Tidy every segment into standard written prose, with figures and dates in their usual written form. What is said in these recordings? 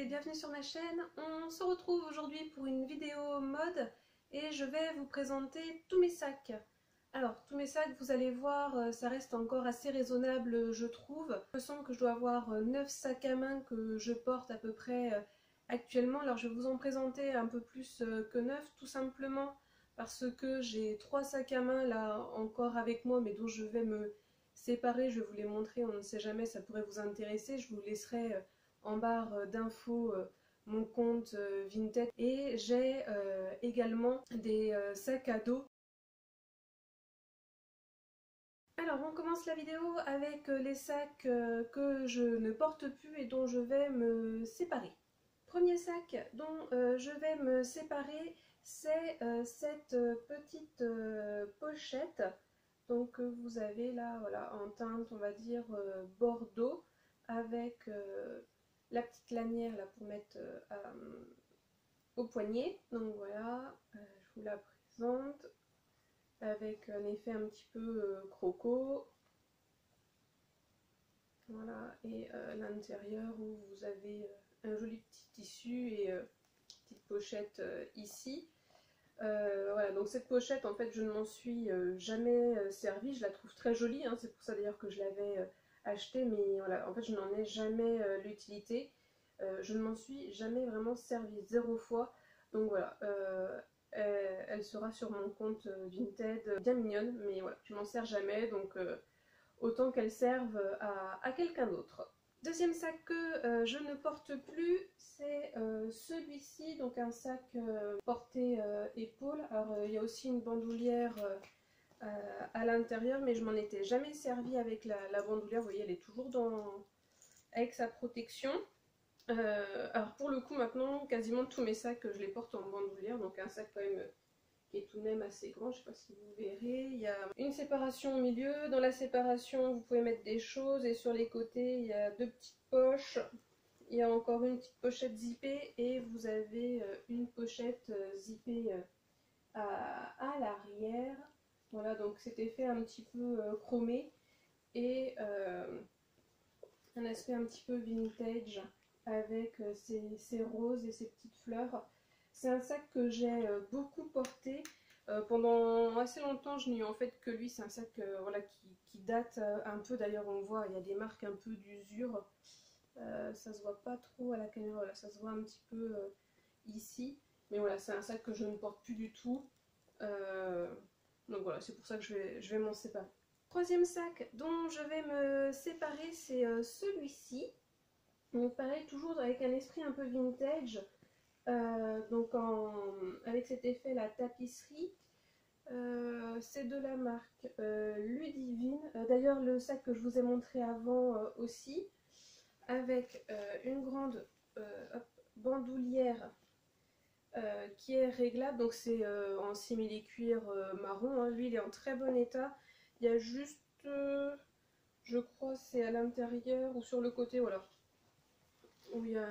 bienvenue sur ma chaîne. On se retrouve aujourd'hui pour une vidéo mode et je vais vous présenter tous mes sacs. Alors tous mes sacs, vous allez voir, ça reste encore assez raisonnable je trouve. Il me semble que je dois avoir 9 sacs à main que je porte à peu près actuellement. Alors je vais vous en présenter un peu plus que 9 tout simplement parce que j'ai 3 sacs à main là encore avec moi mais dont je vais me séparer. Je vais vous les montrer, on ne sait jamais, ça pourrait vous intéresser. Je vous laisserai en barre d'infos mon compte Vinted et j'ai également des sacs à dos. Alors on commence la vidéo avec les sacs que je ne porte plus et dont je vais me séparer. Premier sac dont je vais me séparer, c'est cette petite pochette donc vous avez là voilà en teinte on va dire bordeaux avec la petite lanière là pour mettre au poignet. Donc voilà, je vous la présente avec un effet un petit peu croco. Voilà, et l'intérieur où vous avez un joli petit tissu et petite pochette ici. Voilà, donc cette pochette en fait je ne m'en suis jamais servie, je la trouve très jolie, hein, c'est pour ça d'ailleurs que je l'avais achetée, mais voilà, en fait je n'en ai jamais l'utilité, je ne m'en suis jamais vraiment servie, 0 fois, donc voilà, elle sera sur mon compte Vinted, bien mignonne, mais voilà, je m'en sers jamais, donc autant qu'elle serve à quelqu'un d'autre. Deuxième sac que je ne porte plus, c'est celui-ci, donc un sac porté épaule. Alors il y a aussi une bandoulière à l'intérieur, mais je m'en étais jamais servi avec la bandoulière. Vous voyez, elle est toujours avec sa protection. Alors pour le coup maintenant, quasiment tous mes sacs je les porte en bandoulière, donc un sac quand même qui est tout de même assez grand, je ne sais pas si vous verrez. Il y a une séparation au milieu, dans la séparation vous pouvez mettre des choses et sur les côtés il y a 2 petites poches, il y a encore une petite pochette zippée et vous avez une pochette zippée à l'arrière. Voilà, donc cet effet un petit peu chromé et un aspect un petit peu vintage avec ces roses et ces petites fleurs. C'est un sac que j'ai beaucoup porté. Pendant assez longtemps, je n'ai eu en fait que lui. C'est un sac voilà, qui date un peu. D'ailleurs, on voit, il y a des marques un peu d'usure. Ça se voit pas trop à la caméra. Voilà, ça se voit un petit peu ici. Mais voilà, c'est un sac que je ne porte plus du tout. Donc voilà, c'est pour ça que je vais m'en séparer. Troisième sac dont je vais me séparer, c'est celui-ci. Donc pareil, toujours avec un esprit un peu vintage. Donc avec cet effet la tapisserie, c'est de la marque Ludivine. D'ailleurs le sac que je vous ai montré avant aussi, avec une grande bandoulière qui est réglable, donc c'est en simili-cuir marron, hein. Lui il est en très bon état, il y a juste, je crois c'est à l'intérieur ou sur le côté, voilà, où il y a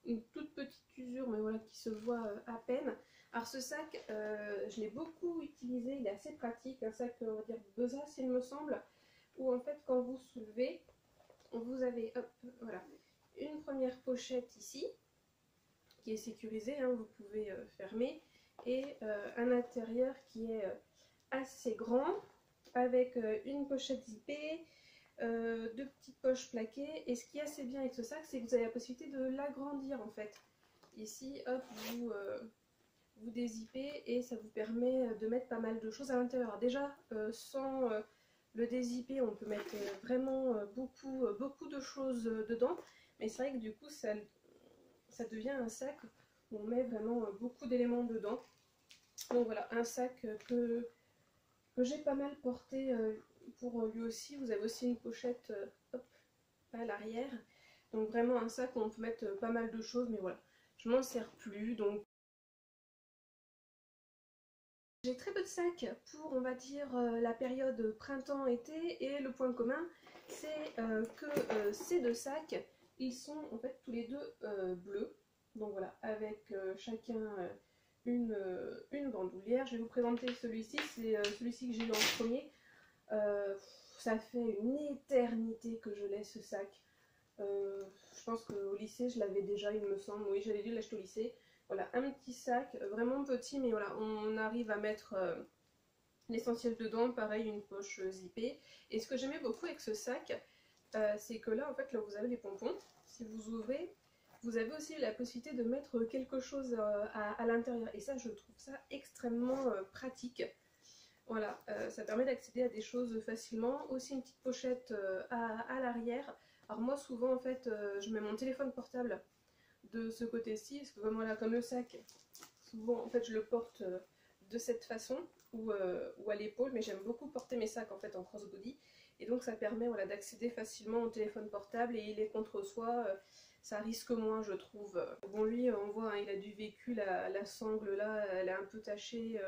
une toute petite usure mais voilà qui se voit à peine. Alors ce sac je l'ai beaucoup utilisé, il est assez pratique, un sac on va dire besace il me semble, où en fait quand vous soulevez vous avez hop voilà une première pochette ici qui est sécurisée, hein, vous pouvez fermer, et un intérieur qui est assez grand avec une pochette zippée, 2 petites poches plaquées. Et ce qui est assez bien avec ce sac, c'est que vous avez la possibilité de l'agrandir en fait. Ici, hop, vous dézippez et ça vous permet de mettre pas mal de choses à l'intérieur. Alors déjà, sans le dézipper, on peut mettre vraiment beaucoup de choses dedans. Mais c'est vrai que du coup, ça devient un sac où on met vraiment beaucoup d'éléments dedans. Donc voilà, un sac que j'ai pas mal porté pour lui aussi. Vous avez aussi une pochette hop, à l'arrière. Donc vraiment un sac où on peut mettre pas mal de choses, mais voilà, je m'en sers plus. Donc j'ai très peu de sacs pour, on va dire, la période printemps-été. Et le point commun, c'est que ces 2 sacs, ils sont en fait tous les 2 bleus. Donc voilà, avec chacun une bandoulière. Je vais vous présenter celui-ci, c'est celui-ci que j'ai eu en premier. Ça fait une éternité que je l'ai ce sac. Je pense qu'au lycée je l'avais déjà, il me semble, oui j'avais dû l'acheter au lycée. Voilà, un petit sac, vraiment petit, mais voilà, on arrive à mettre l'essentiel dedans, pareil une poche zippée. Et ce que j'aimais beaucoup avec ce sac, c'est que là en fait là vous avez les pompons, si vous ouvrez, vous avez aussi la possibilité de mettre quelque chose à l'intérieur. Et ça je trouve ça extrêmement pratique. Voilà, ça permet d'accéder à des choses facilement. Aussi une petite pochette à l'arrière. Alors moi souvent en fait je mets mon téléphone portable de ce côté-ci, parce que voilà, comme le sac, souvent en fait je le porte de cette façon ou à l'épaule, mais j'aime beaucoup porter mes sacs en fait en crossbody, et donc ça permet voilà, d'accéder facilement au téléphone portable, et il est contre soi, ça risque moins je trouve. Bon lui on voit hein, il a du vécu, la sangle là elle est un peu tachée,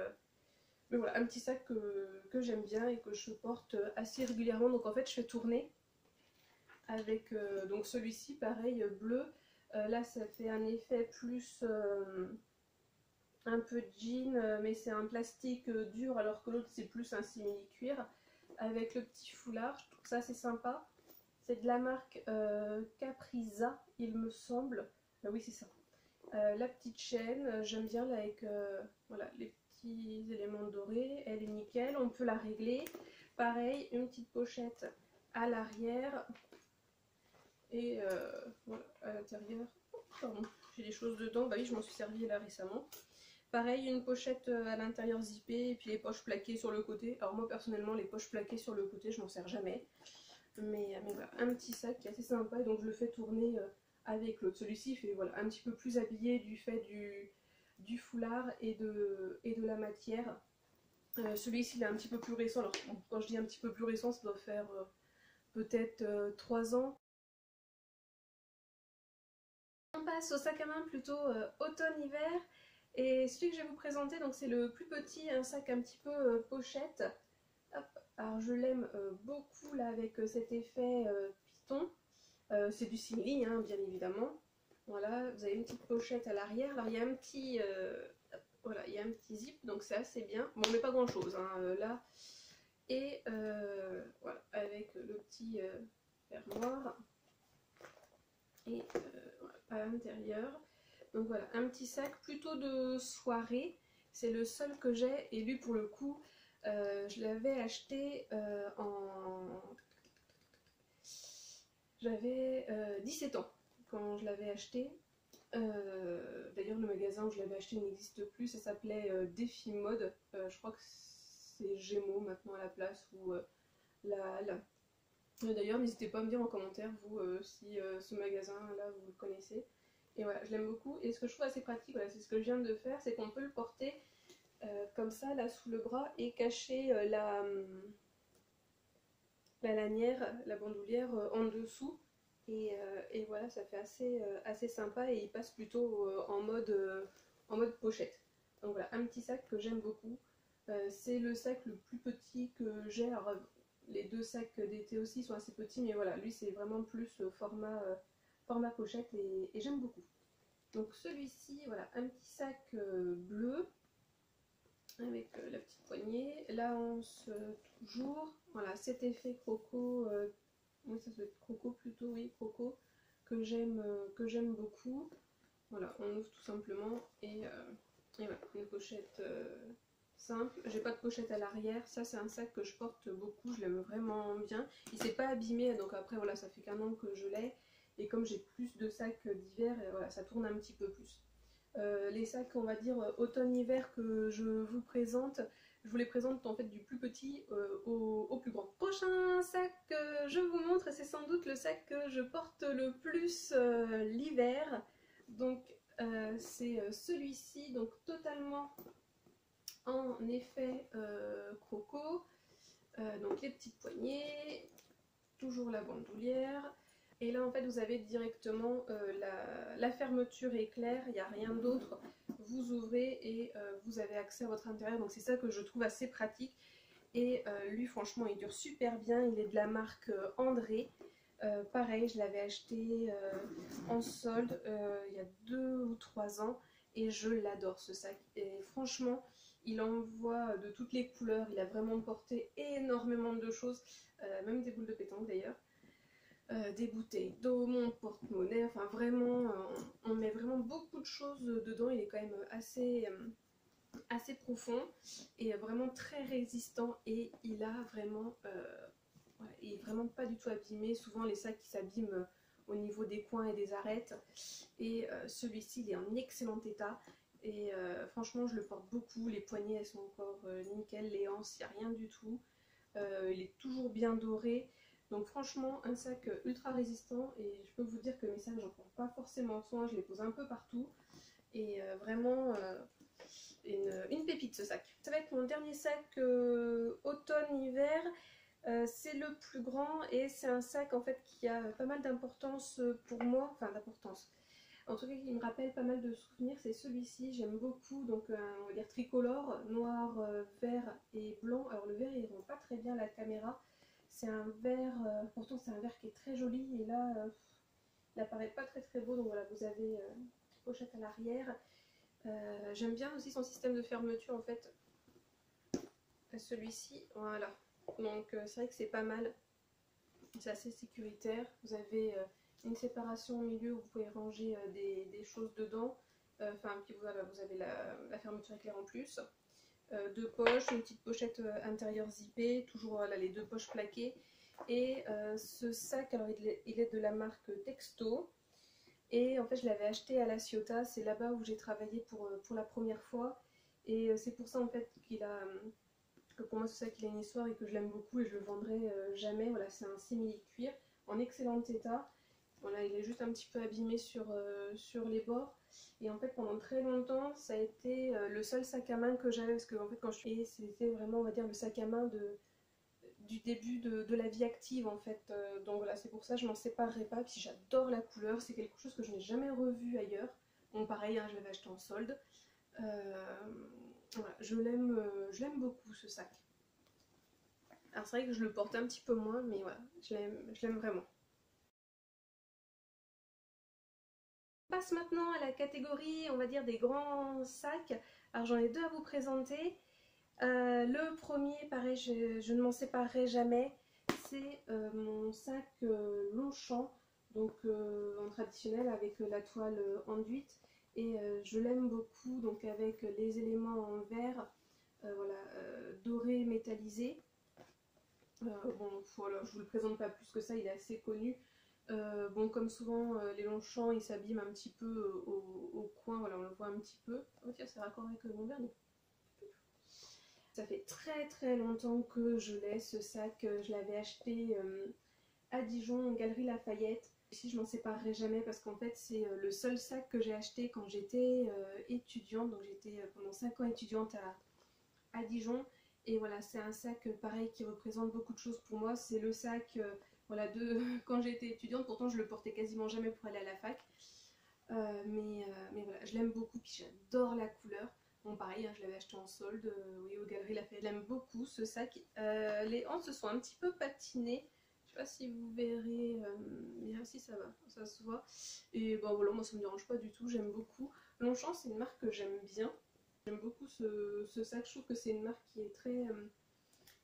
mais voilà, un petit sac que j'aime bien et que je porte assez régulièrement. Donc en fait je fais tourner avec donc celui-ci pareil bleu. Là ça fait un effet plus un peu jean, mais c'est un plastique dur, alors que l'autre c'est plus un simili-cuir. Avec le petit foulard, je trouve ça assez sympa. C'est de la marque Capriza, il me semble. Oui c'est ça. La petite chaîne, j'aime bien là avec voilà, les petits éléments dorés, elle est nickel, on peut la régler. Pareil, une petite pochette à l'arrière. Et voilà, à l'intérieur, pardon, j'ai des choses dedans, bah oui je m'en suis servi là récemment. Pareil, une pochette à l'intérieur zippée et puis les poches plaquées sur le côté. Alors moi personnellement les poches plaquées sur le côté je m'en sers jamais. Mais voilà, un petit sac qui est assez sympa, et donc je le fais tourner avec l'autre. Celui-ci fait voilà, un petit peu plus habillé du fait du foulard et de la matière. Celui-ci il est un petit peu plus récent, alors bon, quand je dis un petit peu plus récent ça doit faire peut-être 3 ans. On passe au sac à main plutôt automne-hiver, et celui que je vais vous présenter donc c'est le plus petit, un sac un petit peu pochette. Hop. Alors je l'aime beaucoup là avec cet effet piston, c'est du simili hein, bien évidemment. Voilà, vous avez une petite pochette à l'arrière, alors il y a un petit voilà, il y a un petit zip donc c'est assez bien, bon mais pas grand chose hein, là, et voilà avec le petit fermoir et voilà, à l'intérieur. Donc voilà, un petit sac plutôt de soirée, c'est le seul que j'ai, et lui pour le coup je l'avais acheté j'avais 17 ans quand je l'avais acheté. D'ailleurs le magasin où je l'avais acheté n'existe plus, ça s'appelait Défi Mode, je crois que c'est Gémeaux maintenant à la place, ou la Halle. D'ailleurs n'hésitez pas à me dire en commentaire vous si ce magasin là vous le connaissez. Et voilà, je l'aime beaucoup, et ce que je trouve assez pratique, voilà, c'est ce que je viens de faire, c'est qu'on peut le porter comme ça là sous le bras et cacher la lanière, la bandoulière en dessous, et voilà, ça fait assez sympa, et il passe plutôt en mode pochette. Donc voilà, un petit sac que j'aime beaucoup. C'est le sac le plus petit que j'ai. Alors, les deux sacs d'été aussi sont assez petits, mais voilà, lui c'est vraiment plus format pochette, et j'aime beaucoup. Donc celui-ci, voilà, un petit sac bleu avec la petite poignée, la hanse toujours, voilà cet effet croco, oui ça doit être croco plutôt, oui croco, que j'aime beaucoup. Voilà, on ouvre tout simplement, et voilà, une pochette simple. J'ai pas de pochette à l'arrière, ça c'est un sac que je porte beaucoup, je l'aime vraiment bien, il s'est pas abîmé, donc après voilà, ça fait qu'1 an que je l'ai, et comme j'ai plus de sacs d'hiver, voilà, ça tourne un petit peu plus. Les sacs on va dire automne-hiver que je vous présente, je vous les présente en fait du plus petit au plus grand. Prochain sac que je vous montre, c'est sans doute le sac que je porte le plus l'hiver. Donc c'est celui-ci, donc totalement en effet croco. Donc les petites poignées, toujours la bandoulière. Et là en fait vous avez directement la fermeture éclair, il n'y a rien d'autre. Vous ouvrez et vous avez accès à votre intérieur. Donc c'est ça que je trouve assez pratique. Et lui franchement il dure super bien, il est de la marque André. Pareil, je l'avais acheté en solde il y a 2 ou 3 ans, et je l'adore ce sac. Et franchement il envoie de toutes les couleurs, il a vraiment porté énormément de choses, même des boules de pétanque d'ailleurs. des bouteilles d'eau, mon porte-monnaie, enfin vraiment, on met vraiment beaucoup de choses dedans. Il est quand même assez profond et vraiment très résistant, et il a vraiment, voilà, il est vraiment pas du tout abîmé. Souvent les sacs qui s'abîment au niveau des coins et des arêtes, et celui-ci il est en excellent état. Et franchement je le porte beaucoup, les poignées elles sont encore nickel, les anses il n'y a rien du tout, il est toujours bien doré. Donc franchement un sac ultra résistant, et je peux vous dire que mes sacs j'en prends pas forcément soin, je les pose un peu partout, et vraiment une pépite ce sac. Ça va être mon dernier sac automne-hiver. C'est le plus grand et c'est un sac en fait qui a pas mal d'importance pour moi, enfin d'importance. En tout cas, qui me rappelle pas mal de souvenirs, c'est celui-ci, j'aime beaucoup, donc on va dire tricolore, noir, vert et blanc. Alors le vert il rend pas très bien à la caméra, c'est un vert, pourtant c'est un vert qui est très joli, et là il apparaît pas très beau, donc voilà, vous avez une petite pochette à l'arrière. J'aime bien aussi son système de fermeture en fait, celui-ci, voilà, donc c'est vrai que c'est pas mal, c'est assez sécuritaire. Vous avez une séparation au milieu où vous pouvez ranger des choses dedans, enfin puis voilà, vous avez la fermeture éclair en plus, deux poches, une petite pochette intérieure zippée, toujours voilà, les deux poches plaquées. Et ce sac, alors il est de la marque Texto, et en fait je l'avais acheté à La Ciotat, c'est là-bas où j'ai travaillé pour la première fois, et c'est pour ça en fait que pour moi ce sac il a une histoire et que je l'aime beaucoup, et je le vendrai jamais. Voilà, c'est un simili-cuir en excellent état. Voilà, il est juste un petit peu abîmé sur les bords, et en fait pendant très longtemps ça a été le seul sac à main que j'avais, parce que en fait quand je suis, c'était vraiment on va dire le sac à main du début de la vie active en fait, donc voilà, c'est pour ça que je m'en séparerai pas. Puis j'adore la couleur, c'est quelque chose que je n'ai jamais revu ailleurs. Bon pareil, hein, je l'avais acheté en solde. Voilà, je l'aime beaucoup ce sac. Alors c'est vrai que je le porte un petit peu moins, mais voilà, je l'aime vraiment. On passe maintenant à la catégorie, on va dire, des grands sacs. Alors j'en ai deux à vous présenter. Le premier, pareil, je ne m'en séparerai jamais. C'est mon sac Longchamp, donc en traditionnel avec la toile enduite. Et je l'aime beaucoup, donc avec les éléments en verre, voilà, doré métallisé. Bon, voilà, je vous le présente pas plus que ça, il est assez connu. Bon, comme souvent, les Longchamp ils s'abîment un petit peu au coin, voilà, on le voit un petit peu. Oh tiens, c'est raccord avec mon verre, non? Ça fait très longtemps que je l'ai, ce sac. Je l'avais acheté à Dijon, en Galerie Lafayette. Ici, je m'en séparerai jamais, parce qu'en fait, c'est le seul sac que j'ai acheté quand j'étais étudiante. Donc, j'étais pendant 5 ans étudiante à Dijon. Et voilà, c'est un sac pareil qui représente beaucoup de choses pour moi. C'est le sac voilà, de quand j'étais étudiante. Pourtant, je le portais quasiment jamais pour aller à la fac. Mais voilà, je l'aime beaucoup, puis j'adore la couleur. Bon pareil, hein, je l'avais acheté en solde, oui, aux Galeries Lafayette. J'aime beaucoup ce sac. Les hanches se sont un petit peu patinées. Je sais pas si vous verrez, mais si ça va, ça se voit. Et bon voilà, moi ça me dérange pas du tout, j'aime beaucoup. Longchamp c'est une marque que j'aime bien. J'aime beaucoup ce sac, je trouve que c'est une marque qui est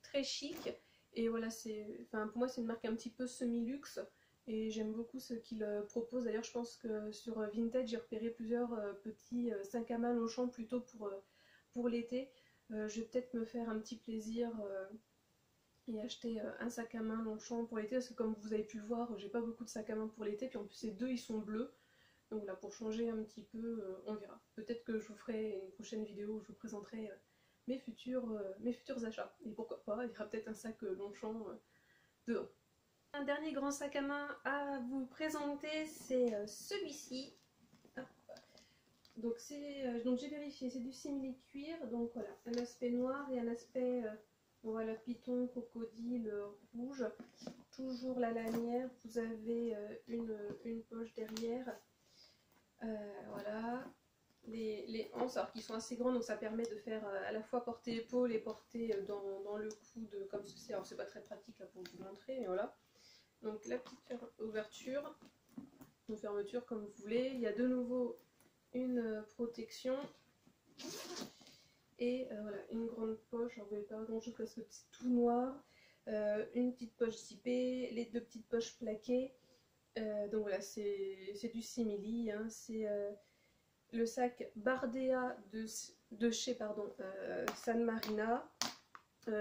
très chic. Et voilà, enfin, pour moi c'est une marque un petit peu semi-luxe. Et j'aime beaucoup ce qu'il propose. D'ailleurs, je pense que sur Vinted, j'ai repéré plusieurs petits sacs à main Longchamp plutôt pour l'été. Je vais peut-être me faire un petit plaisir et acheter un sac à main Longchamp pour l'été. Parce que comme vous avez pu le voir, j'ai pas beaucoup de sacs à main pour l'été. Puis en plus, ces deux, ils sont bleus. Donc voilà, pour changer un petit peu, on verra. Peut-être que je vous ferai une prochaine vidéo où je vous présenterai mes futurs achats. Et pourquoi pas, il y aura peut-être un sac Longchamp dedans. Un dernier grand sac à main à vous présenter, c'est celui-ci. Donc j'ai vérifié, c'est du simili-cuir, donc voilà, un aspect noir et un aspect voilà, python, crocodile, rouge. Toujours la lanière, vous avez une poche derrière. Voilà, les anses, alors qui sont assez grandes, donc ça permet de faire à la fois porter épaule et porter dans le coude comme ceci. Alors c'est pas très pratique là pour vous montrer, mais voilà. Donc la petite ouverture, une fermeture comme vous voulez. Il y a de nouveau une protection. Et voilà, une grande poche. Alors vous ne voyez pas grand chose parce que c'est tout noir. une petite poche zippée, les deux petites poches plaquées. Donc voilà, c'est du simili, hein, c'est le sac Bardea de chez San Marina.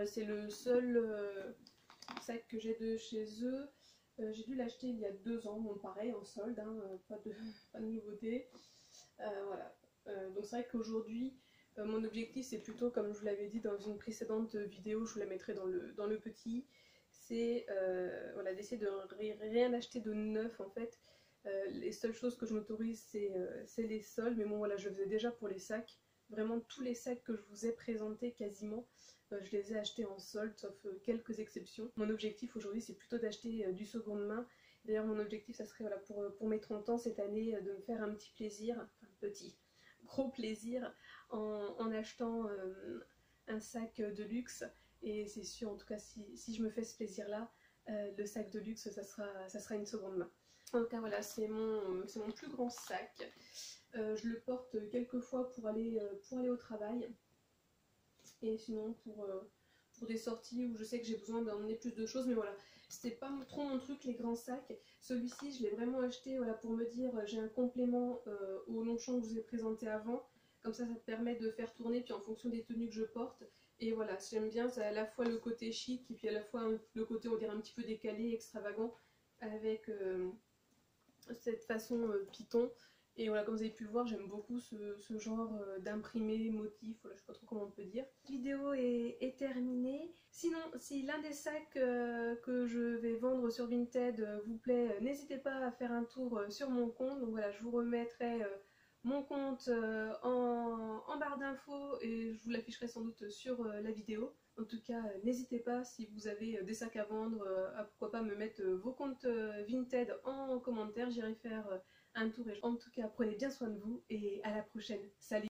C'est le seul sac que j'ai de chez eux. J'ai dû l'acheter il y a 2 ans, bon pareil en solde, hein, pas de nouveauté. Voilà. Donc c'est vrai qu'aujourd'hui mon objectif c'est plutôt, comme je vous l'avais dit dans une précédente vidéo, je vous la mettrai dans le petit, c'est voilà, d'essayer de rien acheter de neuf en fait. Les seules choses que je m'autorise c'est les soldes, mais bon voilà, je le faisais déjà pour les sacs. Vraiment tous les sacs que je vous ai présentés quasiment, je les ai achetés en solde, sauf quelques exceptions. Mon objectif aujourd'hui c'est plutôt d'acheter du seconde main. D'ailleurs mon objectif ça serait voilà, pour mes 30 ans cette année de me faire un petit plaisir, enfin petit, gros plaisir en achetant un sac de luxe. Et c'est sûr en tout cas si je me fais ce plaisir là, le sac de luxe ça sera une seconde main. En tout cas voilà, c'est mon plus grand sac. Je le porte quelques fois pour aller au travail. Et sinon pour des sorties où je sais que j'ai besoin d'emmener plus de choses, mais voilà, c'était pas trop mon truc les grands sacs. Celui-ci je l'ai vraiment acheté voilà, pour me dire j'ai un complément au Longchamp que je vous ai présenté avant, comme ça te permet de faire tourner puis en fonction des tenues que je porte. Et voilà, j'aime bien, ça a à la fois le côté chic et puis à la fois le côté on dirait un petit peu décalé, extravagant, avec cette façon python. Et voilà, comme vous avez pu le voir, j'aime beaucoup ce genre d'imprimé, motif, voilà, je sais pas trop comment on peut dire. La vidéo est terminée. Sinon, si l'un des sacs que je vais vendre sur Vinted vous plaît, n'hésitez pas à faire un tour sur mon compte. Donc voilà, je vous remettrai mon compte en barre d'infos et je vous l'afficherai sans doute sur la vidéo. En tout cas, n'hésitez pas si vous avez des sacs à vendre, à pourquoi pas me mettre vos comptes Vinted en commentaire, j'irai faire un tour. Et en tout cas, prenez bien soin de vous et à la prochaine. Salut!